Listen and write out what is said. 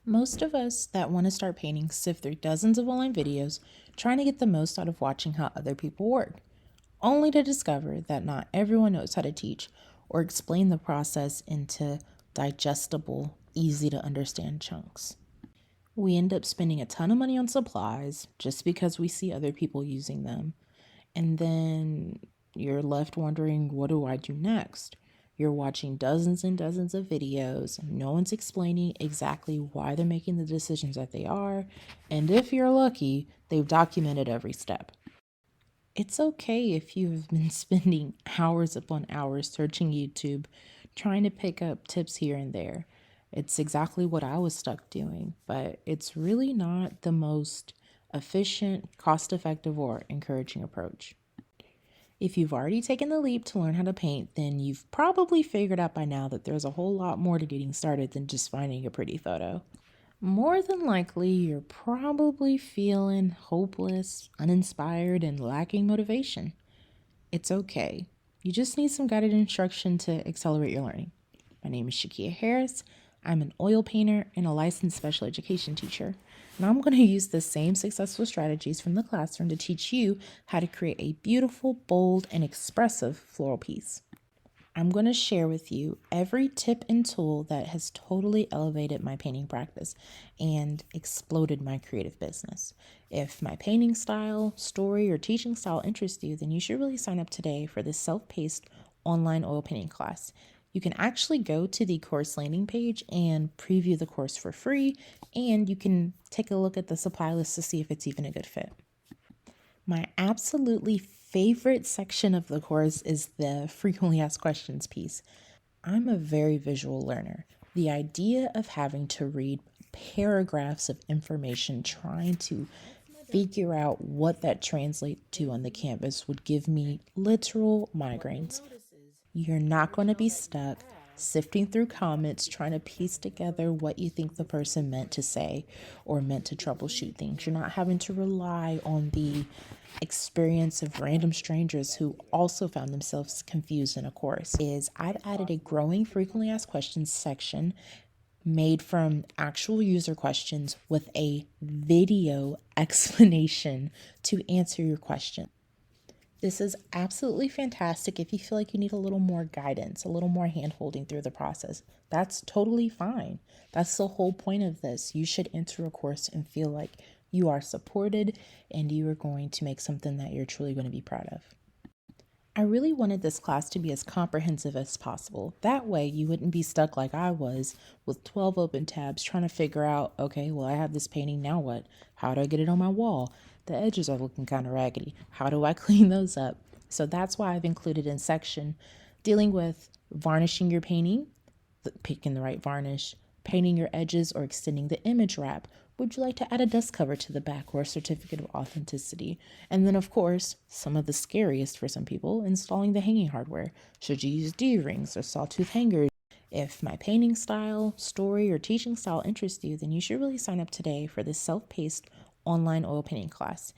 Most of us that want to start painting sift through dozens of online videos trying to get the most out of watching how other people work, only to discover that not everyone knows how to teach or explain the process into digestible, easy to understand chunks. We end up spending a ton of money on supplies just because we see other people using them. And then you're left wondering, what do I do next? You're watching dozens and dozens of videos. No one's explaining exactly why they're making the decisions that they are. And if you're lucky, they've documented every step. It's okay if you've been spending hours upon hours searching YouTube, trying to pick up tips here and there. It's exactly what I was stuck doing, but it's really not the most efficient, cost effective, or encouraging approach. If you've already taken the leap to learn how to paint, then you've probably figured out by now that there's a whole lot more to getting started than just finding a pretty photo. More than likely, you're probably feeling hopeless, uninspired, and lacking motivation. It's okay. You just need some guided instruction to accelerate your learning. My name is Shakia Harris. I'm an oil painter and a licensed special education teacher. And I'm going to use the same successful strategies from the classroom to teach you how to create a beautiful, bold, and expressive floral piece. I'm going to share with you every tip and tool that has totally elevated my painting practice and exploded my creative business. If my painting style, story, or teaching style interests you, then you should really sign up today for this self-paced online oil painting class. You can actually go to the course landing page and preview the course for free, and you can take a look at the supply list to see if it's even a good fit. My absolutely favorite section of the course is the frequently asked questions piece. I'm a very visual learner. The idea of having to read paragraphs of information trying to figure out what that translates to on the canvas would give me literal migraines. You're not going to be stuck sifting through comments trying to piece together what you think the person meant to say or meant to troubleshoot things. You're not having to rely on the experience of random strangers who also found themselves confused in a course. I've added a growing frequently asked questions section made from actual user questions with a video explanation to answer your question. This is absolutely fantastic if you feel like you need a little more guidance, a little more hand holding through the process. That's totally fine. That's the whole point of this. You should enter a course and feel like you are supported and you are going to make something that you're truly going to be proud of. I really wanted this class to be as comprehensive as possible. That way, you wouldn't be stuck like I was with 12 open tabs trying to figure out, okay, well, I have this painting, now what? How do I get it on my wall? The edges are looking kind of raggedy. How do I clean those up? So that's why I've included in section dealing with varnishing your painting, picking the right varnish, painting your edges, or extending the image wrap. Would you like to add a dust cover to the back or a certificate of authenticity? And then, of course, some of the scariest for some people, installing the hanging hardware. Should you use D-rings or sawtooth hangers? If my painting style, story, or teaching style interests you, then you should really sign up today for this self-paced online oil painting class.